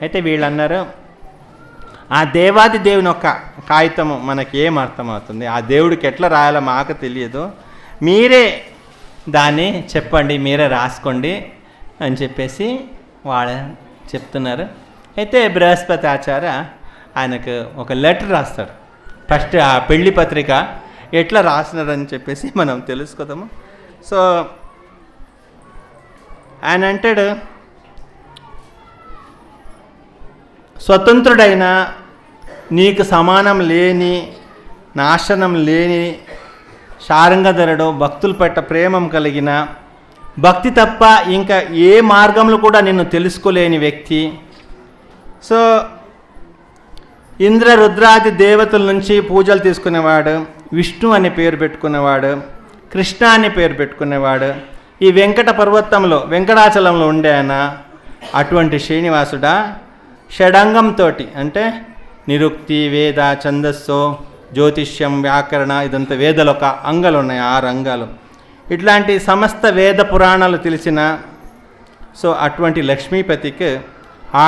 అయితే వీళ్ళు అన్నారు, ఆ దేవాది దేవుని యొక్క కాగితము మనకి ఏం అర్థమవుతుంది, ఆ దేవుడికి ఎట్లా రాయాలో మాకు తెలియదు, మీరే దాన్ని చెప్పండి, మీరే రాసుకోండి అని చెప్పేసి వాళ్ళు చెప్తున్నారు. అయితే బృహస్పతి ఆచార్య ఆయనకు ఒక లెటర్ రాస్తాడు. ఫస్ట్ ఆ పెళ్లి పత్రిక ఎట్లా రాసినారని చెప్పేసి మనం తెలుసుకుందాము. సో ఆయన అంటాడు, స్వతంత్రుడైన, నీకు సమానం లేని, నాశనం లేని, శారంగధరుడు, భక్తుల పట్ల ప్రేమం కలిగిన, భక్తి తప్ప ఇంకా ఏ మార్గంలో కూడా నిన్ను తెలుసుకోలేని వ్యక్తి. సో ఇంద్ర రుద్రాది దేవతల నుంచి పూజలు తీసుకునేవాడు, విష్ణు అనే పేరు పెట్టుకునేవాడు, కృష్ణ అనే పేరు పెట్టుకునేవాడు, ఈ వెంకట పర్వతంలో వెంకటాచలంలో ఉండే ఆయన అటువంటి శ్రీనివాసుడా షడంగంతో, అంటే నిరుక్తి, వేద, ఛందస్సు, జ్యోతిష్యం, వ్యాకరణ, ఇదంతా వేదలు ఒక అంగాలు ఉన్నాయి, 6 అంగాలు. ఇట్లాంటి సమస్త వేద పురాణాలు తెలిసిన, సో అటువంటి లక్ష్మీపతికి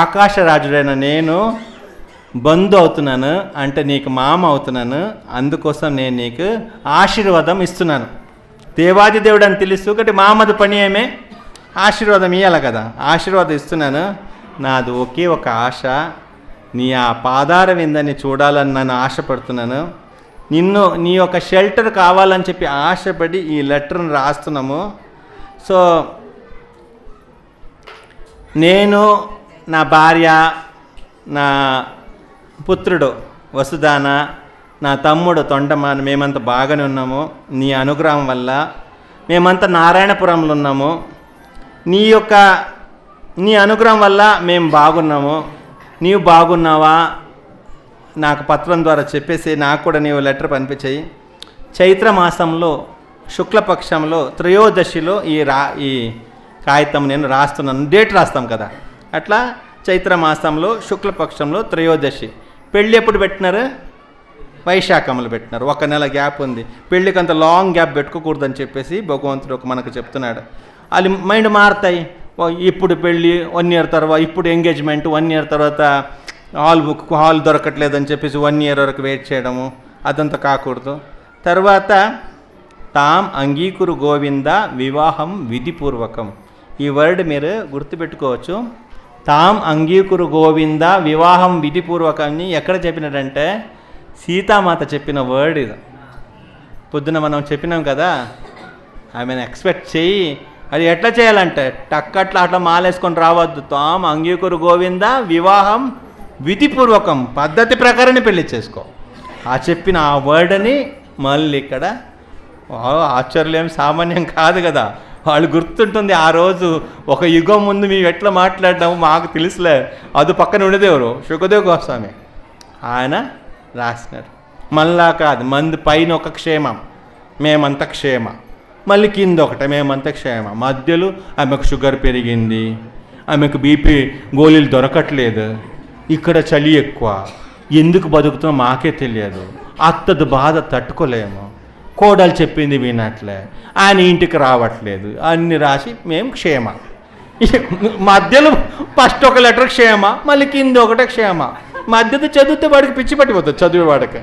ఆకాశరాజుడైన నేను బంధు అవుతున్నాను, అంటే నీకు మామ అవుతున్నాను, అందుకోసం నేను నీకు ఆశీర్వాదం ఇస్తున్నాను. దేవాది దేవుడు అని తెలుసు కాబట్టి మామది పని ఏమే, ఆశీర్వాదం ఇవ్వాలి కదా, ఆశీర్వాదం ఇస్తున్నాను. నాది ఒకే ఒక ఆశ, నీ ఆ పాదార విందని చూడాలని నన్ను ఆశపడుతున్నాను. నీ యొక్క షెల్టర్ కావాలని చెప్పి ఆశపడి ఈ లెటర్ని రాస్తున్నాము. సో నేను, నా భార్య, నా పుత్రుడు వసుదాన, నా తమ్ముడు తొండమాన, మేమంతా బాగానే ఉన్నాము. నీ అనుగ్రహం వల్ల మేమంతా నారాయణపురంలో ఉన్నాము. నీ అనుగ్రహం వల్ల మేము బాగున్నాము. నీవు బాగున్నావా నాకు పత్రం ద్వారా చెప్పేసి నాకు కూడా నీవు లెటర్ పంపించాయి. చైత్రమాసంలో శుక్లపక్షంలో త్రయోదశిలో ఈ కాగితం నేను రాస్తున్నాను. డేట్ రాస్తాం కదా, అట్లా చైత్రమాసంలో శుక్లపక్షంలో త్రయోదశి. పెళ్ళి ఎప్పుడు పెట్టినారు? వైశాఖంలో పెట్టినారు. 1 నెల గ్యాప్ ఉంది. పెళ్ళికి అంత లాంగ్ గ్యాప్ పెట్టుకోకూడదని చెప్పేసి భగవంతుడు మనకు చెప్తున్నాడు. అది మైండ్ మారుతాయి. ఇప్పుడు పెళ్ళి 1 ఇయర్ తర్వాత, ఇప్పుడు ఎంగేజ్మెంట్ 1 ఇయర్ తర్వాత, హాల్ దొరకట్లేదని చెప్పేసి 1 ఇయర్ వరకు వెయిట్ చేయడము, అదంతా కాకూడదు. తర్వాత తాం అంగీకురు గోవింద వివాహం విధిపూర్వకం. ఈ వర్డ్ మీరు గుర్తుపెట్టుకోవచ్చు. తాం అంగీకురు గోవింద వివాహం విధిపూర్వకాన్ని ఎక్కడ చెప్పినాడంటే సీతామాత చెప్పిన వర్డ్ ఇది. పొద్దున మనం చెప్పినాం కదా, ఆమెను ఎక్స్పెక్ట్ చేయి. అది ఎట్లా చేయాలంటే అట్లా మాలేసుకొని రావద్దు. తాం అంగీకురు గోవింద వివాహం విధిపూర్వకం, పద్ధతి ప్రకారం పెళ్లి చేసుకో. ఆ చెప్పిన ఆ వర్డ్ని మళ్ళీ ఇక్కడ ఆశ్చర్యం సామాన్యం కాదు కదా, వాళ్ళు గుర్తుంటుంది. ఆ రోజు ఒక యుగం ముందు మేము ఎట్లా మాట్లాడినాము మాకు తెలుసులే. అది పక్కన ఉండేదేవరు, శుకదేవ్ గోస్వామి, ఆయన రాసినారు. మళ్ళా కాదు, మంది పైన ఒక క్షేమం, మేమంత క్షేమ, మళ్ళీ కింద ఒకటే మేమంత క్షేమ, మధ్యలో ఆమెకు షుగర్ పెరిగింది, ఆమెకు బీపీ గోళీలు దొరకట్లేదు, ఇక్కడ చలి ఎక్కువ, ఎందుకు బతుకుతున్నా మాకే తెలియదు, అత్తది బాధ తట్టుకోలేము, కోడలు చెప్పింది వినట్లే, ఆయన ఇంటికి రావట్లేదు, అన్ని రాసి మేము క్షేమ. మధ్యలో ఫస్ట్ ఒక లెటర్ క్షేమ, మళ్ళీ కింద ఒకటే క్షేమ, మధ్యలో చదివితే వాడికి పిచ్చి పట్టిపోతుంది, చదివేవాడికి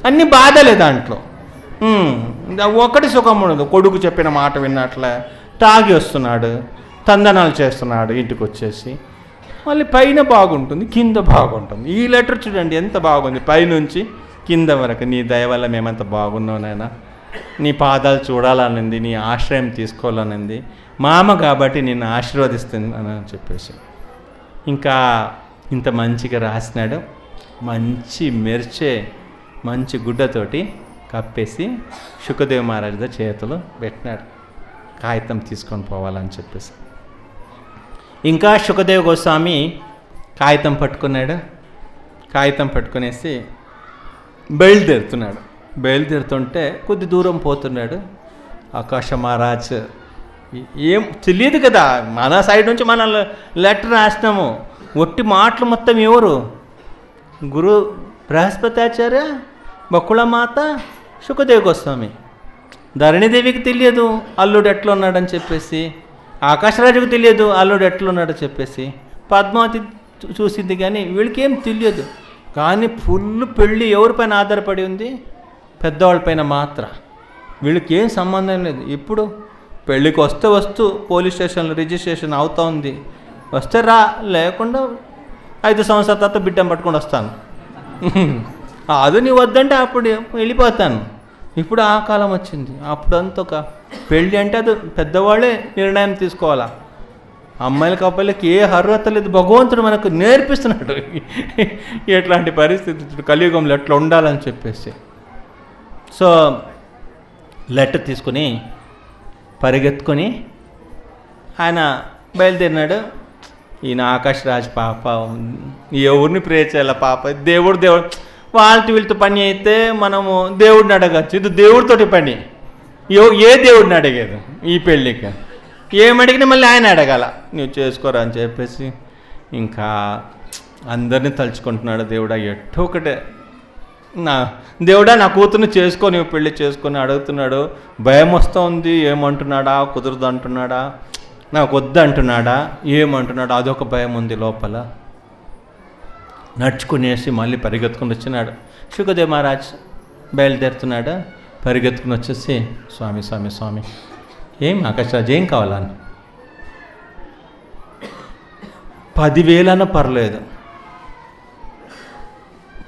అన్ని బాధలే దాంట్లో. ఒకటి సుఖం ఉండదు. కొడుకు చెప్పిన మాట విన్నట్లే తాగి వస్తున్నాడు, తందనాలు చేస్తున్నాడు, ఇంటికి వచ్చేసి మళ్ళీ పైన బాగుంటుంది, కింద బాగుంటుంది. ఈ లెటర్ చూడండి ఎంత బాగుంది, పైనుంచి కింద వరకు. నీ దయ వల్ల మేమంత బాగున్నావు నాయనా, నీ పాదాలు చూడాలనింది, నీ ఆశ్రయం తీసుకోవాలనింది, మామ కాబట్టి నిన్ను ఆశీర్వదిస్తుంది అని చెప్పేసి ఇంకా ఇంత మంచిగా రాసినాడు. మంచి మెరిచే మంచి గుడ్డతోటి కప్పేసి శుకదేవ్ మహారాజు చేతులు పెట్టినాడు, కాగితం తీసుకొని పోవాలని చెప్పేసి. ఇంకా శుకదేవ్ గోస్వామి కాగితం పట్టుకున్నాడు. కాగితం పట్టుకునేసి బయలుదేరుతుంటే కొద్ది దూరం పోతున్నాడు. ఆకాశ మహారాజ్ ఏం తెలియదు కదా, మన సైడ్ నుంచి మనం లెటర్ రాసినాము, ఒట్టి మాటలు మొత్తం ఎవరు? గురు బృహస్పతాచార్య, బకుళమాత, శుకదేవ్ గోస్వామి. ధరణిదేవికి తెలియదు అల్లుడు ఎట్లా ఉన్నాడని చెప్పేసి, ఆకాశరాజుకు తెలియదు అల్లుడు ఎట్లా ఉన్నాడని చెప్పేసి, పద్మావతి చూసింది, కానీ వీళ్ళకేం తెలియదు. కానీ ఫుల్ పెళ్ళి ఎవరిపైన ఆధారపడి ఉంది? పెద్దవాళ్ళపైన మాత్రం. వీళ్ళకి ఏం సంబంధం లేదు. ఇప్పుడు పెళ్ళికి వస్తూ పోలీస్ స్టేషన్లో రిజిస్ట్రేషన్ అవుతూ ఉంది, వస్తే రా, లేకుండా 5 సంవత్సరాల తర్వాత బిడ్డను పట్టుకొని వస్తాను. అది నీ వద్దంటే అప్పుడు వెళ్ళిపోతాను. ఇప్పుడు ఆ కాలం వచ్చింది. అప్పుడు అంత ఒక పెళ్ళి అంటే అది పెద్దవాళ్ళే నిర్ణయం తీసుకోవాలా. అమ్మాయిలకి అబ్బాయిలకి ఏ అర్హత లేదు. భగవంతుడు మనకు నేర్పిస్తున్నాడు ఎట్లాంటి పరిస్థితి కలియుగంలో ఎట్లా ఉండాలని చెప్పేసి. సో లెటర్ తీసుకుని పరిగెత్తుకొని ఆయన బయలుదేరినాడు. ఈయన ఆకాష్ రాజ్ పాప ఎవరిని ప్రే చేయాల పాప, దేవుడు వాళ్ళతో వీళ్ళతో పని అయితే మనము దేవుడిని అడగచ్చు. ఇది దేవుడితోటి పని. ఏ దేవుడిని అడిగేది ఈ పెళ్ళికి? ఏమడిగినా మళ్ళీ ఆయన అడగాల, నువ్వు చేసుకోరా అని చెప్పేసి. ఇంకా అందరినీ తలుచుకుంటున్నాడు. దేవుడా ఎట్టో ఒకటే దేవుడా నా కూతుర్ని చేసుకో, నువ్వు పెళ్ళి చేసుకొని అడుగుతున్నాడు. భయం వస్తూ ఉంది. ఏమంటున్నాడా? కుదరదు అంటున్నాడా? నాకు వద్దు అంటున్నాడా? ఏమంటున్నాడా? అదొక భయం ఉంది లోపల. నడుచుకునేసి మళ్ళీ పరిగెత్తుకుని వచ్చినాడు. శుకదేవ్ మహారాజ్ బయలుదేరుతున్నాడు. పరిగెత్తుకుని వచ్చేసి, స్వామి స్వామి స్వామి ఏం ఆకాశరాజు ఏం కావాలని? 10,000 పర్లేదు,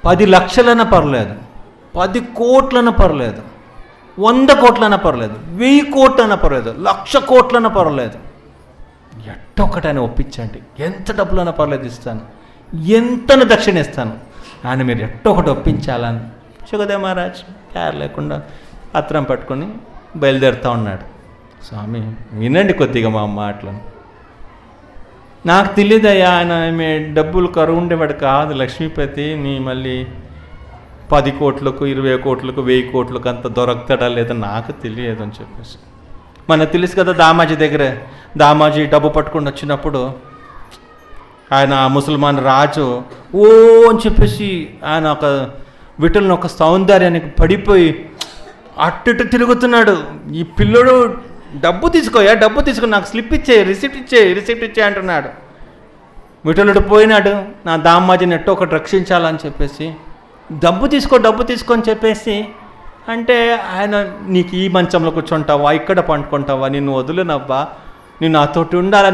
10 లక్షలైనా పర్లేదు, 10 కోట్లైనా పర్లేదు, 100 కోట్లైనా పర్లేదు, 1000 కోట్లైనా పర్లేదు, 1,00,000 కోట్లైనా పర్లేదు, ఎట్టొక్కటైనా ఒప్పించండి. ఎంత డబ్బులైనా పర్లేదు ఇస్తాను, ఎంతను దక్షిణ ఇస్తాను, ఆయన మీరు ఎట్టొకటి ఒప్పించాలని. శుకదేవ్ మహారాజ్ కేర్ లేకుండా పత్రం పట్టుకొని బయలుదేరుతూ ఉన్నాడు. స్వామి వినండి కొద్దిగా మా మాటలను. నాకు తెలియదయ్యా, ఆయన డబ్బులు కరువు ఉండేవాడు కాదు, లక్ష్మీపతి. నీ మళ్ళీ 10 కోట్లకు 20 కోట్లకు 1000 కోట్లకు అంత దొరకతాడా లేదా నాకు తెలియదు అని చెప్పేసి. మనకు తెలుసు కదా, దామాజీ డబ్బు పట్టుకొని వచ్చినప్పుడు ఆయన ముసల్మాన్ రాజు ఓ అని చెప్పేసి ఆయన ఒక విటల్ని ఒక సౌందర్యానికి పడిపోయి అట్టు తిరుగుతున్నాడు. ఈ పిల్లడు డబ్బు తీసుకోయా, డబ్బు తీసుకుని నాకు స్లిప్ ఇచ్చే, రిసిప్ట్ ఇచ్చే అంటున్నాడు. విఠలుడు పోయినాడు. నా దామాజీని ఎట్టో ఒకటి రక్షించాలని చెప్పేసి డబ్బు తీసుకో అని చెప్పేసి అంటే ఆయన నీకు ఈ మంచంలో కూర్చుంటావా, ఇక్కడ పండుకుంటావా, నిన్ను వదులునవ్వా, నేను నాతోటి ఉండాలా,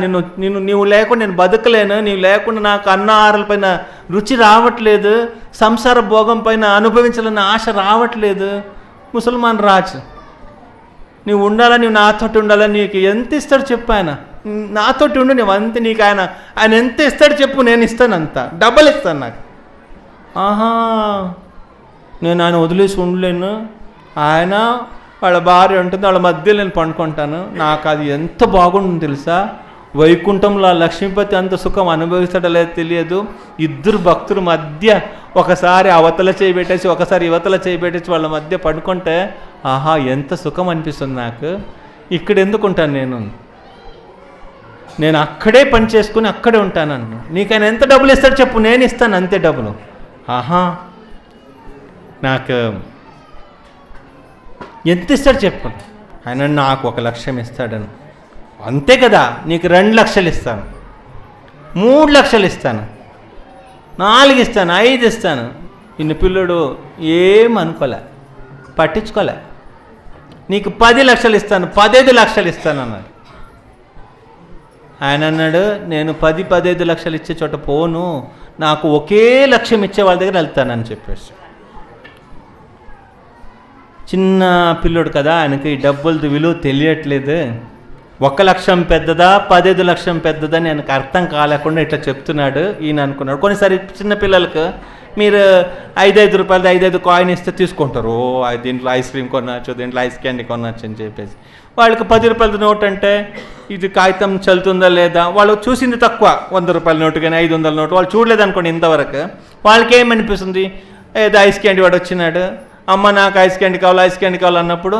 నువ్వు లేకుండా నేను బతకలేను, నీవు లేకుండా నాకు అన్నాహారాల పైన రుచి రావట్లేదు, సంసార భోగం పైన అనుభవించాలన్న ఆశ రావట్లేదు. ముసల్మాన్ రాజు నువ్వు ఉండాలా, నువ్వు నాతోటి ఉండాలా, నీకు ఎంత ఇస్తాడు చెప్పు, ఆయన నాతోటి ఉండు, నువ్వు అంతే, నీకు ఆయన ఎంత ఇస్తాడు చెప్పు, నేను ఇస్తాను, అంత డబ్బులు ఇస్తాను నాకు. ఆహా, నేను ఆయన వదిలేసి ఉండలేను, ఆయన వాళ్ళ భార్య ఉంటుంది, వాళ్ళ మధ్యలో నేను పండుకుంటాను, నాకు అది ఎంత బాగుంటుంది తెలుసా. వైకుంఠంలో లక్ష్మీపతి అంత సుఖం అనుభవిస్తాడో లేదో తెలియదు. ఇద్దరు భక్తుల మధ్య ఒకసారి అవతల చేయబెట్టేసి ఒకసారి యువతల చేయబెట్టేసి వాళ్ళ మధ్య పడుకుంటే ఆహా ఎంత సుఖం అనిపిస్తుంది నాకు. ఇక్కడ ఎందుకు ఉంటాను నేను అక్కడే పని చేసుకుని అక్కడే ఉంటానన్ను. నీకైనా ఎంత డబ్బులు ఇస్తాడు చెప్పు, నేను ఇస్తాను అంతే డబ్బులు. ఆహా, నాకు ఎంత ఇస్తాడు చెప్పు. ఆయన నాకు 1 లక్షం ఇస్తాడని. అంతే కదా, నీకు 2 లక్షలు ఇస్తాను, 3 లక్షలు ఇస్తాను, 4 ఇస్తాను, 5 ఇస్తాను. ఇన్ని పిల్లడు ఏమనుకోలే, పట్టించుకోలే. నీకు 10 లక్షలు ఇస్తాను, 15 లక్షలు ఇస్తాను అన్నాడు. ఆయన అన్నాడు, నేను 10-15 లక్షలు ఇచ్చే చోట పోను, నాకు ఒకే లక్ష్యం ఇచ్చే వాళ్ళ దగ్గర వెళ్తానని చెప్పేసి. చిన్న పిల్లోడు కదా, ఆయనకి డబ్బులది విలువ తెలియట్లేదు. 1 లక్షం పెద్దదా 15 లక్షం పెద్దదా అని ఆయనకు అర్థం కాలేకుండా ఇట్లా చెప్తున్నాడు. ఈయన అనుకున్నాడు, కొన్నిసారి చిన్నపిల్లలకు మీరు 5 రూపాయలు 5 కాయిన్ ఇస్తే తీసుకుంటారు. దీంట్లో ఐస్ క్రీమ్ కొనవచ్చు, దీంట్లో ఐస్ క్యాండీ కొనవచ్చు అని చెప్పేసి. వాళ్ళకి 10 రూపాయల నోట్ అంటే ఇది కాగితం చల్లుతుందా లేదా, వాళ్ళు చూసింది తక్కువ. 100 రూపాయల నోటు కానీ 500 నోటు వాళ్ళు చూడలేదనుకోండి ఇంతవరకు. వాళ్ళకి ఏమనిపిస్తుంది, ఏదో ఐస్ క్యాండీ వాడు వచ్చినాడు, అమ్మ నాకు ఐస్ క్యాండీ కావాలన్నప్పుడు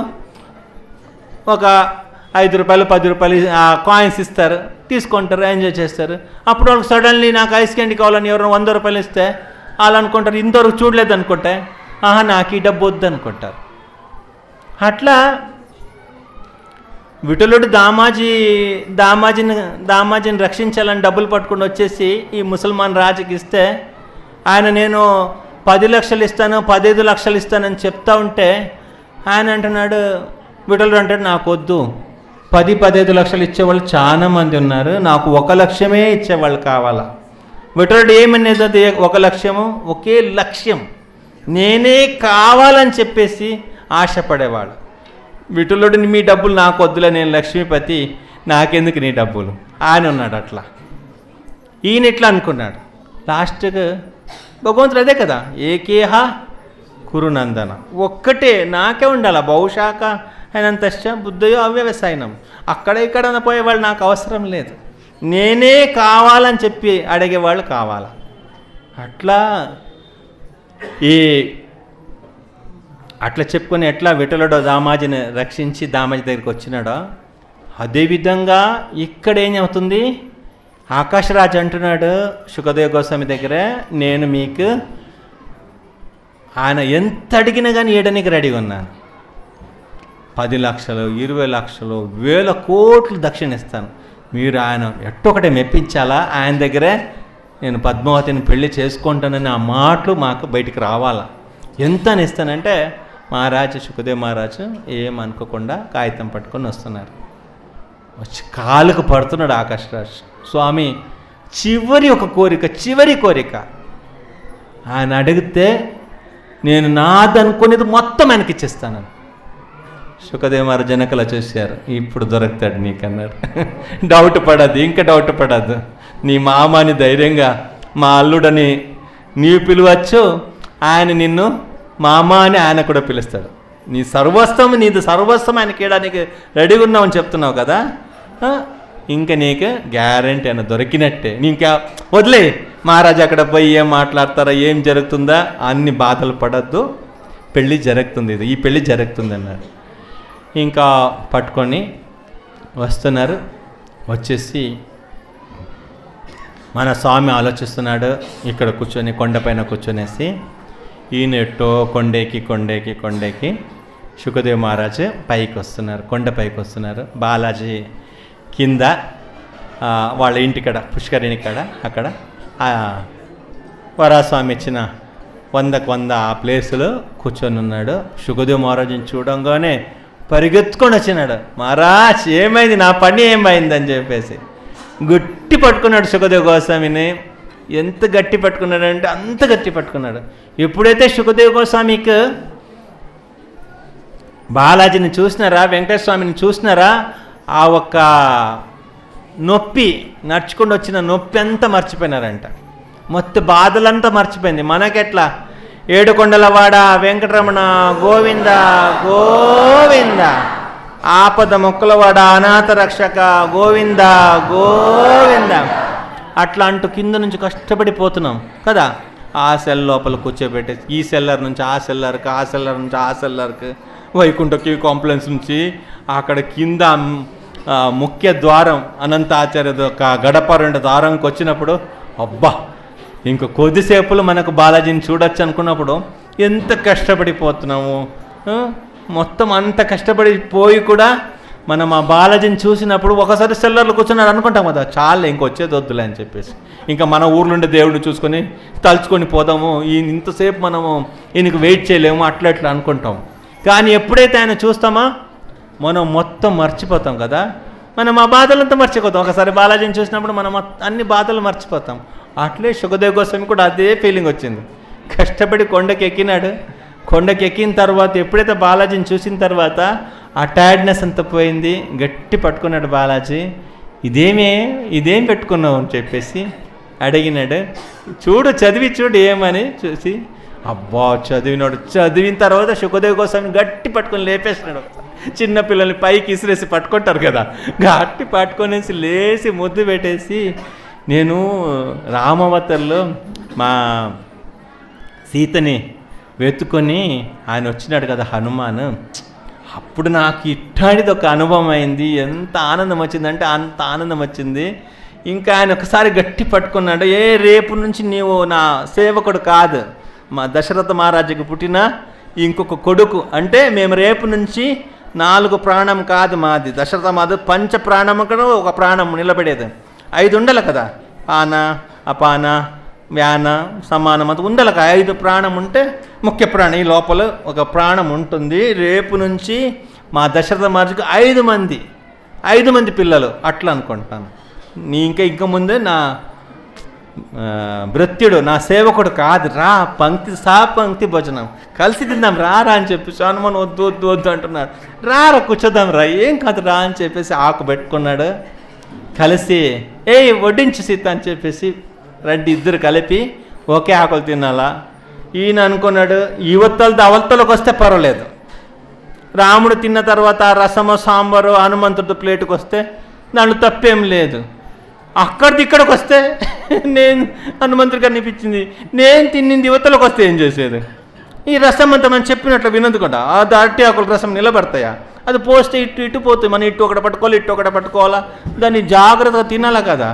ఒక 5 రూపాయలు 10 రూపాయలు కాయిన్స్ ఇస్తారు, తీసుకుంటారు, ఎంజాయ్ చేస్తారు. అప్పుడు వాళ్ళకి సడన్లీ నాకు ఐస్ క్యాండీ కావాలని ఎవరైనా 100 రూపాయలు ఇస్తే వాళ్ళు అనుకుంటారు ఇంతవరకు చూడలేదు అనుకుంటే, ఆహా నాకు ఈ డబ్బు వద్దు అనుకుంటారు. అట్లా విఠలుడు దామాజిని రక్షించాలని డబ్బులు పట్టుకుని వచ్చేసి ఈ ముసల్మాన్ రాజుకి ఇస్తే ఆయన నేను 10 లక్షలు ఇస్తాను, 15 లక్షలు ఇస్తానని చెప్తా ఉంటే ఆయన అంటున్నాడు, విఠలుడు అంటాడు, నాకు వద్దు, 10-15 లక్షలు ఇచ్చేవాళ్ళు చాలా మంది ఉన్నారు, నాకు 1 లక్షమే ఇచ్చేవాళ్ళు కావాలా. విఠలుడు ఏమనేది, అది 1 లక్ష్యము, ఒకే లక్ష్యం, నేనే కావాలని చెప్పేసి ఆశపడేవాడు. విఠలుడిని మీ డబ్బులు నాకు వద్దులే, నేను లక్ష్మీపతి, నాకెందుకు నీ డబ్బులు, ఆయన ఉన్నాడు అట్లా. ఈయన ఇట్లా అనుకున్నాడు. లాస్ట్కి భగవంతుడు అదే కదా, ఏకేహ కురునందన, ఒక్కటే నాకే ఉండాల, బహుశాఖ అయినంతశ్చ బుద్ధయో అవ్యవసాయనం, అక్కడ ఇక్కడ పోయేవాళ్ళు నాకు అవసరం లేదు, నేనే కావాలని చెప్పి అడిగేవాళ్ళు కావాలా. అట్లా అట్లా చెప్పుకొని ఎట్లా విఠలుడు దామాజిని రక్షించి దామాజి దగ్గరికి వచ్చినాడో, అదేవిధంగా ఇక్కడ ఏం అవుతుంది, ఆకాశరాజు అంటున్నాడు శుకదేవ గోస్వామి దగ్గర, నేను మీకు ఆయన ఎంత అడిగినా కానీ ఏడనికి రెడీగా ఉన్నాను, 10 లక్షలు 20 లక్షలు 1000 కోట్లు దక్షిణ ఇస్తాను, మీరు ఆయన ఎట్టొకటే మెప్పించాలా, ఆయన దగ్గరే నేను పద్మావతిని పెళ్లి చేసుకుంటానని ఆ మాటలు మాకు బయటికి రావాలా. ఎంత అని ఇస్తానంటే మహారాజు శుకదేవ్ మహారాజు ఏమనుకోకుండా కాగితం పట్టుకొని వస్తున్నారు. వచ్చి కాలుకు పడుతున్నాడు ఆకాశరాజు, స్వామి చివరి కోరిక ఆయన అడిగితే నేను నాదనుకునేది మొత్తం ఆయనకి ఇచ్చేస్తానని. శుకదేవ్ మహారాజు జనకలా చూశారు, ఇప్పుడు దొరుకుతాడు నీకన్నారు. డౌట్ పడద్దు, ఇంకా డౌట్ పడద్దు, నీ మామని ధైర్యంగా మా అల్లుడని నీవు పిలవచ్చు, ఆయన నిన్ను మామ అని ఆయన కూడా పిలుస్తాడు, నీ నీది సర్వస్వం ఆయనకి ఇవ్వడానికి రెడీగా ఉన్నావని చెప్తున్నావు కదా, ఇంకా నీకు గ్యారెంటీ అని దొరికినట్టే, ఇంకా వదిలే, మహారాజు అక్కడ పోయి ఏం మాట్లాడతారా, ఏం జరుగుతుందా, అన్ని బాధలు పడద్దు, పెళ్ళి జరుగుతుంది, ఈ పెళ్ళి జరుగుతుంది అన్నారు. ఇంకా పట్టుకొని వస్తున్నారు. వచ్చేసి మన స్వామి ఆలోచిస్తున్నాడు, ఇక్కడ కూర్చొని కొండపైన కూర్చొనేసి ఈయన ఎట్టో కొండేకి శుకదేవ్ మహారాజు పైకి వస్తున్నారు, కొండపైకి వస్తున్నారు. బాలాజీ కింద వాళ్ళ ఇంటికాడ పుష్కరిణి కాడ అక్కడ వరాస్వామి ఇచ్చిన 100కు 100 ఆ ప్లేసులో కూర్చొని ఉన్నాడు. శుకదేవ్ మహారాజుని చూడంగానే పరిగెత్తుకొని వచ్చినాడు, మహారాజ్ ఏమైంది, నా పని ఏమైంది అని చెప్పేసి గట్టి పట్టుకున్నాడు శుకదేవ్ గోస్వామిని. ఎంత గట్టి పట్టుకున్నాడంటే అంత గట్టి పట్టుకున్నాడు. ఎప్పుడైతే శుకదేవ్ గోస్వామికి బాలాజీని చూసినారా, వెంకటేశ్వర స్వామిని చూసినారా, ఆ ఒక్క నొప్పి, నడుచుకుంటూ వచ్చిన నొప్పి అంతా మర్చిపోయినారంట, మొత్తం బాధలంతా మర్చిపోయింది. మనకెట్లా ఏడుకొండలవాడ వెంకటరమణ గోవింద గోవింద, ఆపద మొక్కలవాడ అనాథ రక్షక గోవింద గోవింద, అట్లా అంటూ కింద నుంచి కష్టపడిపోతున్నాం కదా. ఆ సెల్ లోపల కూర్చోబెట్టి ఈ సెల్లర్ నుంచి ఆ సెల్లర్కి, ఆ సెల్లర్ నుంచి ఆ సెల్లర్కి, వైకుంఠ క్యూ కాంప్లెక్స్ నుంచి అక్కడ కింద ముఖ్య ద్వారం అనంతాచార్య గడప 2 ద్వారంకి వచ్చినప్పుడు అబ్బా ఇంక కొద్దిసేపులో మనకు బాలాజీని చూడొచ్చు అనుకున్నప్పుడు ఎంత కష్టపడిపోతున్నాము. మొత్తం అంత కష్టపడిపోయి కూడా మనం ఆ బాలాజీని చూసినప్పుడు ఒకసారి సెల్లర్లు కూర్చున్నాడు అనుకుంటాం కదా, చాలా ఇంకొచ్చేది వద్దులే అని చెప్పేసి, ఇంకా మన ఊర్లుండే దేవుడిని చూసుకొని తలుచుకొని పోదాము, ఇంతసేపు మనము ఈయనకు వెయిట్ చేయలేము అట్లా అనుకుంటాం. కానీ ఎప్పుడైతే ఆయన చూస్తామా మనం మొత్తం మర్చిపోతాం కదా, మనం ఆ బాధలంతా మర్చిపోతాం. ఒకసారి బాలాజీని చూసినప్పుడు మనం అన్ని బాధలు మర్చిపోతాం. అట్లే శుకదేవ్ గోస్వామి కూడా అదే ఫీలింగ్ వచ్చింది. కష్టపడి కొండకి ఎక్కినాడు. కొండకి ఎక్కిన తర్వాత ఎప్పుడైతే బాలాజీని చూసిన తర్వాత ఆ టైర్డ్నెస్ అంతా పోయింది. గట్టి పట్టుకున్నాడు బాలాజీ. ఇదేం పెట్టుకున్నావు అని చెప్పేసి అడిగినాడు. చదివి చూడు ఏమని చూసి, అబ్బా చదివినాడు. చదివిన తర్వాత శుకదేవ్ గోస్వామి గట్టి పట్టుకొని లేపేసినాడు. చిన్నపిల్లల్ని పైకి ఇసిరేసి పట్టుకుంటారు కదా, గట్టి పట్టుకొనేసి లేచి ముద్దు పెట్టేసి, నేను రామావతార్లో మా సీతని వెతుకొని ఆయన వచ్చినాడు కదా హనుమాన్, అప్పుడు నాకు ఇట్లాంటిది ఒక అనుభవం అయింది. ఎంత ఆనందం వచ్చిందంటే అంత ఆనందం వచ్చింది. ఇంకా ఆయన ఒకసారి గట్టి పట్టుకున్నాడు. రేపు నుంచి నీవు నా సేవకుడు కాదు, మా దశరథ మహారాజుకి పుట్టిన ఇంకొక కొడుకు, అంటే మేము రేపు నుంచి 4 ప్రాణం కాదు మాది, దశరథ మాది పంచ ప్రాణము కూడా ఒక ప్రాణం నిలబడేది. 5 ఉండాలి కదా, పాన అపాన వ్యాన సమానం అది ఉండాలి. 5 ప్రాణం ఉంటే ముఖ్య ప్రాణం, ఈ లోపల ఒక ప్రాణం ఉంటుంది. రేపు నుంచి మా దశరథ మహర్షికి 5 మంది పిల్లలు అట్లా అనుకుంటాను. ఇంకా ముందే నా భృత్యుడు నా సేవకుడు కాదు, రా పంక్తి భోజనం కలిసి తిందాం రా అని చెప్పేసి హనుమాన్ వద్దు అంటున్నాడు. కూర్చోద్దాం రా, ఏం కాదు రా అని చెప్పేసి ఆకు పెట్టుకున్నాడు. కలిసి వడ్డించు సీత అని చెప్పేసి రెడ్డి ఇద్దరు కలిపి ఒకే ఆకులు తినాలా. ఈయన అనుకున్నాడు యువతలతో అవతలకు వస్తే పర్వాలేదు, రాముడు తిన్న తర్వాత రసము సాంబారు హనుమంతుడితో ప్లేటుకు వస్తే దాంట్లో తప్పేం లేదు. ఇక్కడికి వస్తే నేను హనుమంతుడికి అనిపించింది, నేను తిన్నింది యువతలకు వస్తే ఏం చేసేది? ఈ రసం అంతా మనం చెప్పినట్లు వినదు కూడా. అది అరటి ఆకుల రసం నిలబడతాయా? అది పోస్తే ఇటు పోతుంది, మనం ఇటు ఒకటి పట్టుకోవాలా, దాన్ని జాగ్రత్తగా తినాలా కదా.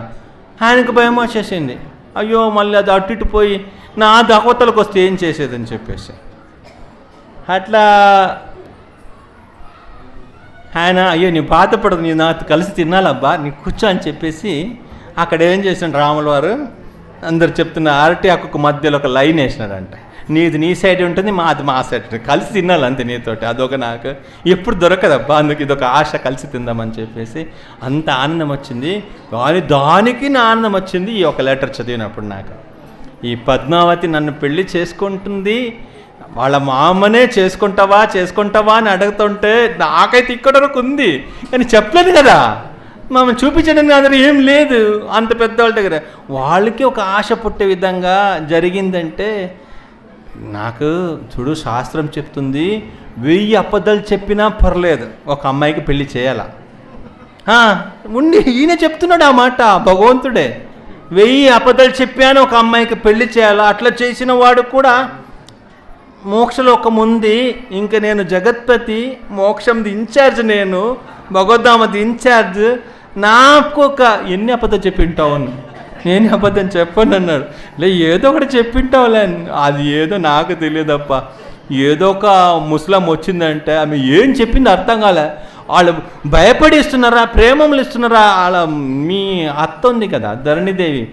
ఆయనకు భయం వచ్చేసింది, అయ్యో మళ్ళీ అది అటు పోయి నా దహవతలకు వస్తే ఏం చేసేదని చెప్పేసి అట్లా ఆయన అయ్యో నీ బాధపడదు, నీ నాతో కలిసి తినాలబ్బా, నీ కూర్చో అని చెప్పేసి అక్కడ ఏం చేసినాడు రాముల వారు, అందరు చెప్తున్న అరటి ఆకుకు మధ్యలో ఒక లైన్ వేసినాడంట. నీది నీ సైడ్ ఉంటుంది, మాది మా సైడ్ ఉంటుంది, కలిసి తినాలి అంతే నీతోటి. అదొక నాకు ఎప్పుడు దొరకదబ్బా, అందుకు ఇదొక ఆశ, కలిసి తిందామని చెప్పేసి అంత ఆనందం వచ్చింది. దానికి నా ఆనందం వచ్చింది ఈ ఒక లెటర్ చదివినప్పుడు. నాకు ఈ పద్మావతి నన్ను పెళ్లి చేసుకుంటుంది, వాళ్ళ మామనే చేసుకుంటావా అని అడుగుతుంటే నాకైతే ఇక్కడ వరకు ఉంది, కానీ చెప్పలేదు కదా. మనం చూపించడానికి అందరూ ఏం లేదు అంత పెద్దవాళ్ళ దగ్గర. వాళ్ళకి ఒక ఆశ పుట్టే విధంగా జరిగిందంటే నాకు చూడు, శాస్త్రం చెప్తుంది 1000 అబద్ధాలు చెప్పినా పర్లేదు ఒక అమ్మాయికి పెళ్లి చేయాల. ఉండి ఈయన చెప్తున్నాడు ఆ మాట, భగవంతుడే 1000 అబద్ధాలు చెప్పాను ఒక అమ్మాయికి పెళ్లి చేయాలా. అట్లా చేసిన వాడు కూడా మోక్షలోకం ఉంది. ఇంక నేను జగత్పతి, మోక్షంది ఇన్ఛార్జ్, నేను భగవద్ధామది ఇన్ఛార్జ్. నాకు ఒక ఎన్ని అబద్ధం చెప్పింటావు? నేను అబద్ధం చెప్పను అన్నాడు. ఏదో ఒకటి చెప్పింటావులే, అది ఏదో నాకు తెలియదప్ప. ఏదో ఒక ముస్లిం వచ్చిందంటే ఆమె ఏం చెప్పింది అర్థం కాలే. వాళ్ళు భయపడి ఇస్తున్నారా, ప్రేమలు ఇస్తున్నారా? వాళ్ళ మీ అత్త ఉంది కదా ధరణిదేవి,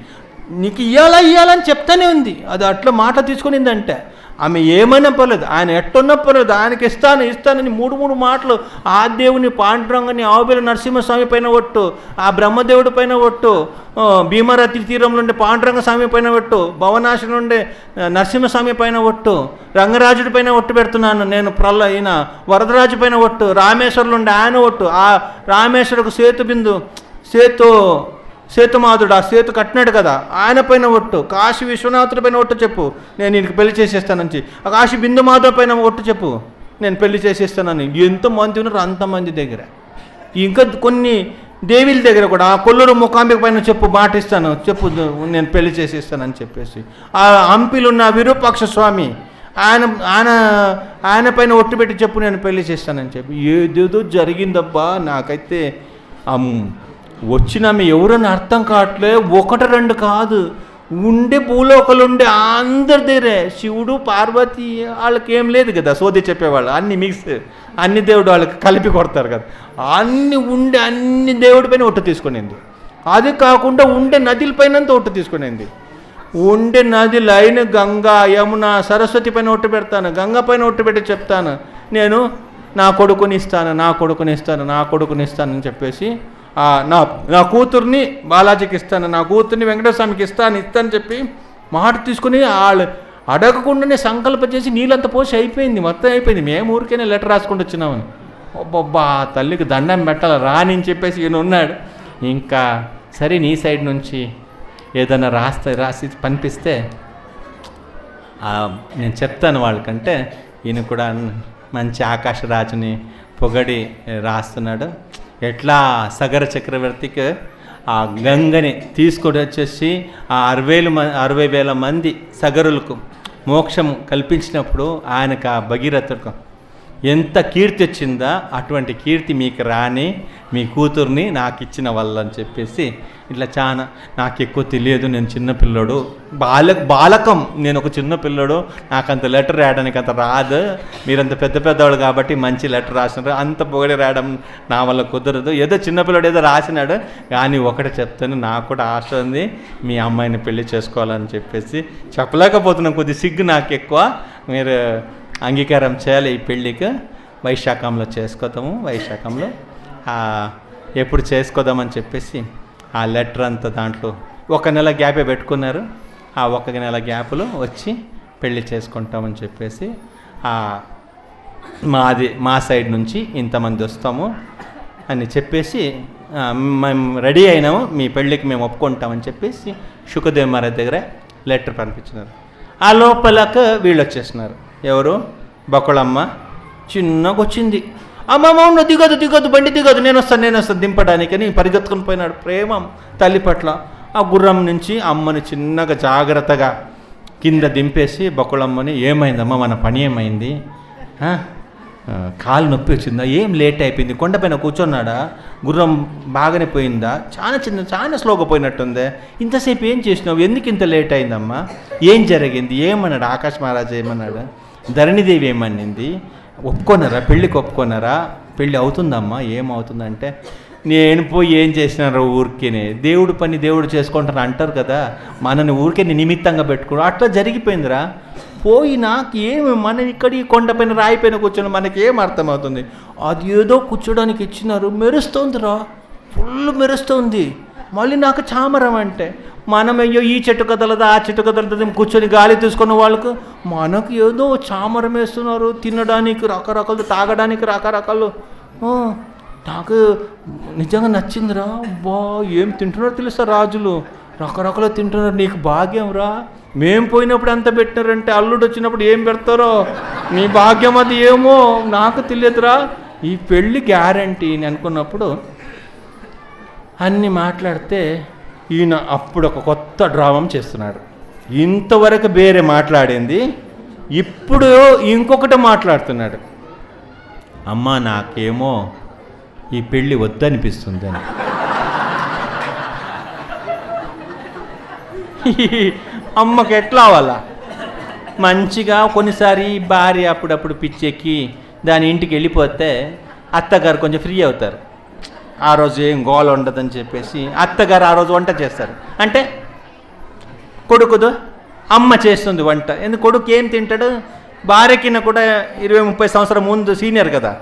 నీకు ఇవ్వాలని చెప్తానే ఉంది. అది అట్లా మాట తీసుకునిందంటే ఆమె ఏమైనా పర్లేదు, ఆయన ఎట్టున్నా పర్లేదు, ఆయనకి ఇస్తానని 3 మాటలు. ఆ దేవుని పాండురంగని, ఆవుబేల నరసింహస్వామి పైన ఒట్టు, ఆ బ్రహ్మదేవుడి పైన ఒట్టు, భీమరతి తీరంలో ఉండే పాండురంగ స్వామి పైన ఒట్టు, భవనాశి నుండి నరసింహస్వామి పైన ఒట్టు, రంగరాజుడి పైన ఒట్టు పెడుతున్నాను నేను, ఈయన వరదరాజు పైన ఒట్టు, రామేశ్వరులు ఉండే ఆయన ఒట్టు, ఆ రామేశ్వరుకు సేతుమాధుడు ఆ సేతు కట్టినాడు కదా ఆయన పైన ఒట్టు, కాశీ విశ్వనాథుడి పైన ఒట్టు చెప్పు నేను నీకు పెళ్లి చేసేస్తానని, ఆ కాశీ బిందు మాధవ్ పైన ఒట్టు చెప్పు నేను పెళ్లి చేసేస్తానని. ఎంతమంది ఉన్నారు అంతమంది దగ్గర. ఇంకా కొన్ని దేవీల దగ్గర కూడా కొల్లూరు ముఖాంబిక పైన చెప్పు, మాటిస్తాను చెప్పు నేను పెళ్లి చేసేస్తానని చెప్పేసి. ఆ హంపిలున్న విరూపాక్ష స్వామి ఆయన పైన ఒట్టు పెట్టి చెప్పు నేను పెళ్లి చేస్తానని చెప్పి. ఏదేదో జరిగిందబ్బా. నాకైతే వచ్చినామె ఎవరని అర్థం కావట్లే. 1-2 కాదు, ఉండే భూలోకలుండే అందరి దగ్గరే శివుడు పార్వతి వాళ్ళకి ఏం లేదు కదా సోది చెప్పేవాళ్ళు, అన్ని మిక్స్, అన్ని దేవుడు వాళ్ళకి కలిపి కొడతారు కదా. అన్ని దేవుడి పైన ఒట్టు తీసుకునేది. అది కాకుండా ఉండే నదులపైనంత ఒట్టు తీసుకునేది. ఉండే నదులు అయిన గంగా, యమున, సరస్వతి పైన ఒట్టు పెడతాను, గంగా పైన ఒట్టు పెట్టి చెప్తాను నేను నా కొడుకుని ఇస్తానని చెప్పేసి నా కూతుర్ని బాలాజీకి ఇస్తాను, నా కూతుర్ని వెంకటస్వామికి ఇస్తాను చెప్పి మాట తీసుకుని వాళ్ళు అడగకుండానే సంకల్పం చేసి నీళ్ళంతా పోసి అయిపోయింది, మొత్తం అయిపోయింది. మేము ఊరికైనా లెటర్ రాసుకుంటూ వచ్చినామని. ఒబ్బొబ్బా తల్లికి దండం పెట్టాలి రాని చెప్పేసి ఈయన ఉన్నాడు. ఇంకా సరే నీ సైడ్ నుంచి ఏదైనా రాసి పంపిస్తే నేను చెప్తాను వాళ్ళకంటే ఈయన కూడా మంచి ఆకాశరాజుని పొగడి రాస్తున్నాడు. ఎట్లా సగర చక్రవర్తికి ఆ గంగని తీసుకొని వచ్చేసి ఆ 60,000 మంది సగరులకు మోక్షం కల్పించినప్పుడు ఆయనకు ఆ భగీరథుడు ఎంత కీర్తి వచ్చిందా అటువంటి కీర్తి మీకు రాని మీ కూతుర్ని నాకు ఇచ్చిన వల్ల అని చెప్పేసి ఇట్లా చాలా నాకు ఎక్కువ తెలియదు, నేను చిన్నపిల్లడు, బాలకం, నేను ఒక చిన్నపిల్లడు, నాకు అంత లెటర్ రాయడానికి అంత రాదు, మీరంత పెద్దవాళ్ళు కాబట్టి మంచి లెటర్ రాసినారు, అంత పొగడి రాయడం నా వల్ల కుదరదు, ఏదో చిన్నపిల్లడు ఏదో రాసినాడు, కానీ ఒకటి చెప్తాను, నాకు కూడా ఆశ ఉంది మీ అమ్మాయిని పెళ్లి చేసుకోవాలని చెప్పేసి చెప్పలేకపోతున్నాను, కొద్ది సిగ్గు నాకు ఎక్కువ, మీరు అంగీకారం చేయాలి ఈ పెళ్ళికి, వైశాఖంలో చేసుకోదాము, వైశాఖంలో ఎప్పుడు చేసుకోదామని చెప్పేసి ఆ లెటర్ అంతా దాంట్లో 1 నెల గ్యాపే పెట్టుకున్నారు. ఆ 1 నెల గ్యాప్లో వచ్చి పెళ్ళి చేసుకుంటామని చెప్పేసి మా సైడ్ నుంచి ఇంతమంది వస్తాము అని చెప్పేసి మేము రెడీ అయినాము, మీ పెళ్ళికి మేము ఒప్పుకుంటామని చెప్పేసి శుకదేవ్ మహారాజ్ దగ్గర లెటర్ పంపించినారు. ఆ లోపలకు వీళ్ళు వచ్చేసినారు. ఎవరు? బకుళమ్మ చిన్నగా వచ్చింది. అమ్మమ్మ దిగదు బండి దిగదు, నేను వస్తాను దింపడానికని పరిగెత్తుకుని పోయినాడు. ప్రేమ తల్లి పట్ల. ఆ గుర్రం నుంచి అమ్మని చిన్నగా జాగ్రత్తగా కింద దింపేసి బకుళమ్మని, ఏమైందమ్మా, మన పని ఏమైంది, కాలు నొప్పి వచ్చిందా, ఏం లేట్ అయిపోయింది, కొండపైన కూర్చున్నాడా, గుర్రం బాగానే పోయిందా, చాలా స్లోగా పోయినట్టుందే, ఇంతసేపు ఏం చేసినావు, ఎందుకు ఇంత లేట్ అయిందమ్మా, ఏం జరిగింది, ఏమన్నాడు ఆకాశ్ మహారాజు, ఏమన్నాడు, ధరణిదేవి ఏమనింది, ఒప్పుకున్నారా, పెళ్ళికి ఒప్పుకున్నారా, పెళ్ళి అవుతుందమ్మా, ఏమవుతుందంటే, నేను పోయి ఏం చేసినారు ఊరికేనే, దేవుడు పని దేవుడు చేసుకుంటాను అంటారు కదా, మనని ఊరికే నిమిత్తంగా పెట్టుకున్నాడు, అట్లా జరిగిపోయిందిరా, పోయి నాకు ఏమి, మనం ఇక్కడ ఈ కొండపైన రాయిపైన కూర్చొని మనకి ఏం అర్థమవుతుంది, అది ఏదో కూర్చోడానికి ఇచ్చినారు, మెరుస్తోందిరా, ఫుల్ మెరుస్తుంది, మళ్ళీ నాకు చామరం అంటే, మనం అయ్యో ఈ చెట్టు కదలదా ఆ చెట్టు కదలదా కూర్చొని గాలి తీసుకున్న వాళ్ళకు, మనకు ఏదో చామరం వేస్తున్నారు, తినడానికి రకరకాలు, తాగడానికి రకరకాలు, నాకు నిజంగా నచ్చిందిరా, బా ఏం తింటున్నారో తెలుసా రాజులు, రకరకాలు తింటున్నారు, నీకు భాగ్యం రా, మేం పోయినప్పుడు ఎంత పెట్టినారంటే, అల్లుడు వచ్చినప్పుడు ఏం పెడతారో, నీ భాగ్యం అది ఏమో నాకు తెలియదురా, ఈ పెళ్ళి గ్యారంటీ అని అనుకున్నప్పుడు అన్నీ మాట్లాడితే ఈయన అప్పుడు ఒక కొత్త డ్రామం చేస్తున్నాడు. ఇంతవరకు వేరే మాట్లాడింది, ఇప్పుడు ఇంకొకటి మాట్లాడుతున్నాడు. అమ్మ నాకేమో ఈ పెళ్ళి వద్దనిపిస్తుందని. అమ్మకి ఎట్లా అవ్వాలా, మంచిగా కొన్నిసారి భార్య అప్పుడప్పుడు పిచ్చెక్కి దాని ఇంటికి వెళ్ళిపోతే అత్తగారు కొంచెం ఫ్రీ అవుతారు, ఆ రోజు ఏం గోల ఉండదని చెప్పేసి అత్తగారు ఆ రోజు వంట చేస్తారు. అంటే కొడుకుదు అమ్మ చేస్తుంది వంట, ఎందుకు కొడుకు ఏం తింటాడు, భార్యకిన కూడా 20-30 సంవత్సరం ముందు సీనియర్ కదా,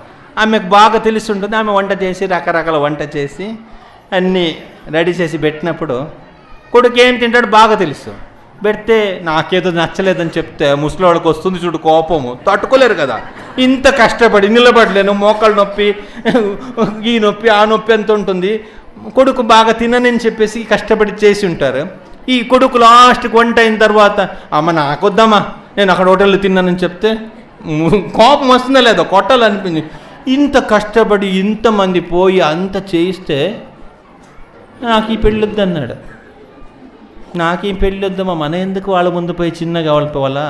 ఆమెకు బాగా తెలిసి ఉంటుంది, ఆమె వంట చేసి రకరకాల వంట చేసి అన్నీ రెడీ చేసి పెట్టినప్పుడు కొడుకు ఏం తింటాడు బాగా తెలుసు, పెడితే నాకేదో నచ్చలేదని చెప్తే ముసలివాళ్ళకి వస్తుంది చూడు కోపము, తట్టుకోలేరు కదా, ఇంత కష్టపడి నిలబడలేను, మోకాళ్ళ నొప్పి, ఈ నొప్పి ఆ నొప్పి ఎంత ఉంటుంది, కొడుకు బాగా తిననని చెప్పేసి కష్టపడి చేసి ఉంటారు. ఈ కొడుకు లాస్ట్కి వంట అయిన తర్వాత, అమ్మ నాకొద్దామా, నేను అక్కడ హోటల్లో తిన్నానని చెప్తే కోపం వస్తుందా లేదా, కొట్టాలనిపించింది. ఇంత కష్టపడి ఇంతమంది పోయి అంత చేయిస్తే నాకు ఈ పెళ్ళి వద్దన్నాడు. నాకేం పెళ్ళి వద్దామా, మన ఎందుకు వాళ్ళ ముందు పోయి చిన్నగా వాళ్ళ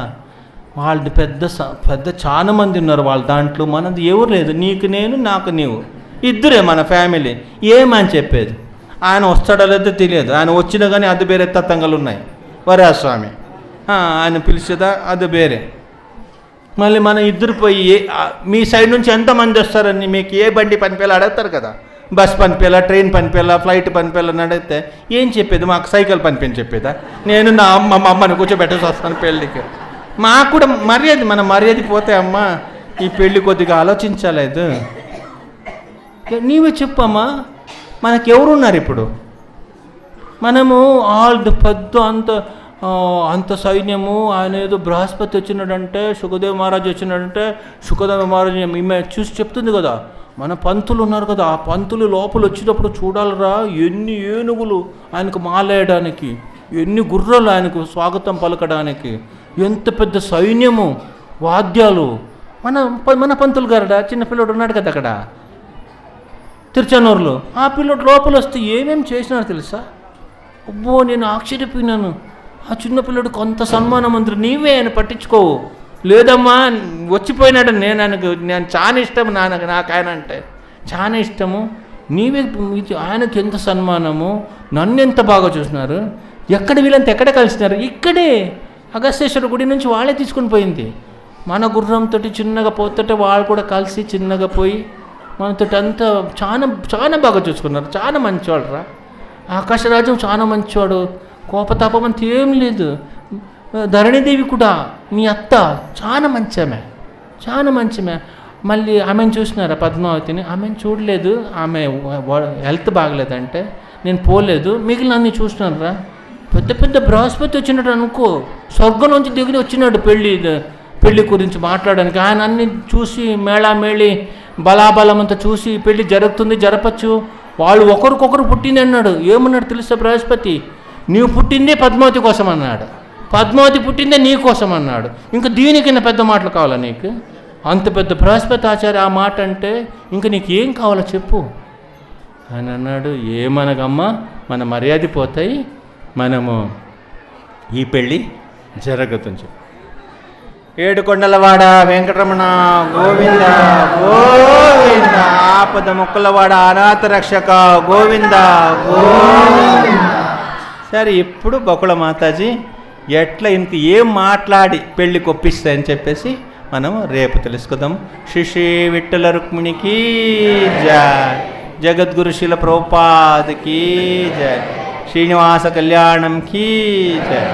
వాళ్ళు పెద్ద చాలా మంది ఉన్నారు వాళ్ళ దాంట్లో, మనది ఎవరు లేదు, నీకు నేను నాకు నీవు ఇద్దరే మన ఫ్యామిలీ, ఏమని చెప్పేది. ఆయన వస్తాడో లేదో తెలియదు, ఆయన వచ్చినా కానీ అది వేరే తతంగాలు ఉన్నాయి, వరాస్వామి ఆయన పిలిచేదా అది వేరే. మళ్ళీ మన ఇద్దరు పోయి మీ సైడ్ నుంచి ఎంతమంది వస్తారని మీకు ఏ బండి పనిపేలా అడుగుతారు కదా, బస్ పనిపేలా, ట్రైన్ పనిపేలా, ఫ్లైట్ పనిపేలా అడిగితే ఏం చెప్పేది, మాకు సైకిల్ పనిపని చెప్పేదా, నేను నా అమ్మని కూర్చోబెట్టేసి వస్తాను పెళ్ళికి, మాకు కూడా మర్యాద, మన మర్యాద పోతే అమ్మ ఈ పెళ్ళి కొద్దిగా ఆలోచించలేదు. నీవే చెప్పమ్మా, మనకెవరున్నారు ఇప్పుడు, మనము పెద్ద అంత సైన్యము, ఆయన ఏదో బృహస్పతి వచ్చినాడంటే, శుకదేవ్ మహారాజు వచ్చినాడంటే, శుకదేవ్ మహారాజు ఈమె చూసి చెప్తుంది కదా, మన పంతులు ఉన్నారు కదా, ఆ పంతులు లోపల వచ్చేటప్పుడు చూడాలరా, ఎన్ని ఏనుగులు ఆయనకు మాలేయడానికి, ఎన్ని గుర్రాలు ఆయనకు స్వాగతం పలకడానికి, ఎంత పెద్ద సైన్యము, వాద్యాలు. మన పంతులు గారడా చిన్నపిల్లడు ఉన్నాడు కదా అక్కడ తిరుచానూరులో, ఆ పిల్లడు లోపల వస్తే ఏమేమి చేసినారు తెలుసా, అబ్బో నేను ఆశ్చర్యపోయినాను, ఆ చిన్నపిల్లడు కొంత సన్మానం అందరూ, నీవే ఆయన పట్టించుకోవు, లేదమ్మా వచ్చిపోయినాడు, నేను చాలా ఇష్టం నాకు ఆయన అంటే చాలా ఇష్టము, నీవే ఆయనకి ఎంత సన్మానము, నన్ను ఎంత బాగా చూసినారు, ఎక్కడ వీళ్ళంతా ఎక్కడ కలిసినారు, ఇక్కడే అగస్తేశ్వర గుడి నుంచి వాళ్ళే తీసుకుని పోయింది. మన గుర్రంతో చిన్నగా పోతుంటే వాళ్ళు కూడా కలిసి చిన్నగా పోయి మనతో అంతా చాలా చాలా బాగా చూసుకున్నారు. చాలా మంచివాడు రా ఆకాశరాజు, చాలా మంచివాడు, కోపతాపం అంత ఏం లేదు. ధరణిదేవి కూడా మీ అత్త చాలా మంచి ఆమె, చాలా మంచిమే. మళ్ళీ ఆమెను చూసినారా పద్మావతిని? ఆమెను చూడలేదు, ఆమె హెల్త్ బాగలేదంటే నేను పోలేదు. మిగిలిన అన్నీ చూసినారా? పెద్ద పెద్ద బృహస్పతి వచ్చినట్టు అనుకో, స్వర్గం నుంచి దిగి వచ్చినాడు పెళ్ళి గురించి మాట్లాడడానికి. ఆయన అన్ని చూసి మేళామేళి బలాబలం అంతా చూసి పెళ్ళి జరుగుతుంది, జరపచ్చు, వాళ్ళు ఒకరికొకరు పుట్టింది అన్నాడు. ఏమన్నాడు తెలుసా బృహస్పతి? నీవు పుట్టిందే పద్మావతి కోసం అన్నాడు, పద్మావతి పుట్టిందే నీ కోసం అన్నాడు. ఇంకా దీనికైనా పెద్ద మాటలు కావాలా నీకు? అంత పెద్ద బృహస్పతి ఆచార్య ఆ మాట అంటే ఇంకా నీకు ఏం కావాలో చెప్పు అని అన్నాడు. ఏమనగమ్మా, మన మర్యాద పోతాయి, మనము ఈ పెళ్ళి జరగదని చెప్పు. ఏడుకొండలవాడ వెంకటరమణ గోవింద గోవింద, ఆపద మొక్కలవాడ అనాథ రక్షక గోవింద గోవింద. సరే, ఇప్పుడు బకుళ మాతాజీ ఎట్లా ఇంక ఏం మాట్లాడి పెళ్ళి కొప్పిస్తాయని చెప్పేసి మనం రేపు తెలుసుకుందాం. శ్రీ విఠల రుక్మిణికి జయ, జగద్గురు శిల ప్రభుపాదకి జయ, శ్రీనివాస కళ్యాణంకి జయ.